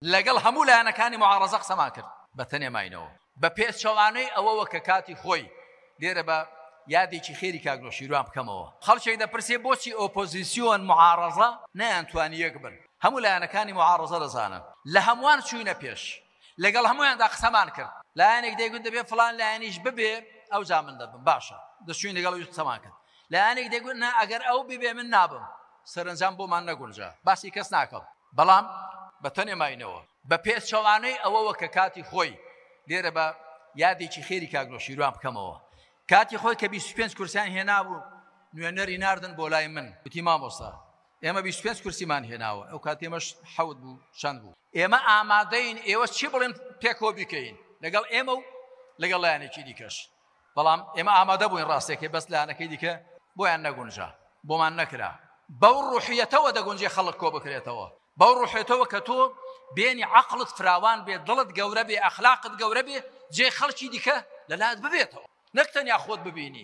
لەگەڵ هەموو لایەنەکانی معارەزە قسەمان کرد بە تەنێماینەوە بە پێچەوانەی ئەوەوە کە کاتی خۆی لێرە بە یادێکی خێری کاگرۆ شیروان بکەمەوە خەڵکێک دەپرسێ بۆچی ئۆپۆزیسیۆن معارەزە نەیانتوانی یەک بن هەموو لایەنەکانی معارەزە دەزانن لە هەمووان چووینە پێش لەگەڵ هەموویاندا قسەمان کرد لایەنێک دەیگوت دەبێ فڵان لایەنیش ببێ ئەو جا من دەبم باشە دەچوین لەگەڵ قسەمان کرد لایەنێک دەیگوت نا ئەگەر ئەو ببێ من نابم سەرنجام بۆمان نەگونجا باسی کەس ناکەم بەڵام بە تەنێماینەوە بە پێچەوانەی ئەوەوە کە کاتی خۆی لێرە بە یادێکی خێری کاگرۆ شیروان بکەمەوە کاتی خۆی کە 25 کورسیان هێنابوو نوێنەری ناردن بۆ لای من وتی مامۆستا ئێمە 25 کورسیمان هێناوە ئەو کاتێمەش حەوت بوو چەند بوو ئێمە ئامادەین ئێوە چی بڵێن پێکۆ بکەین لەگەڵ ئێمە و لەگەڵ لایەنێکی دیکەش بەڵام ئێمە ئامادە بووین ڕاستێکی بەس لایەنەکەی دیکە بۆیان نەگونجا بۆمان نەکرا بەو ڕوحیەتەوە دەگونجێ خەڵک کۆ بکرێتەوە بەو ڕوحێتەوە کە تۆ بێنی عەقڵت فراوان بێ دڵت گەورە بێ ئەخلاقت گەورە بێ جێ خەڵکی دیکە لەلایەت ببێتەوە نەک تەنیا خۆت ببینی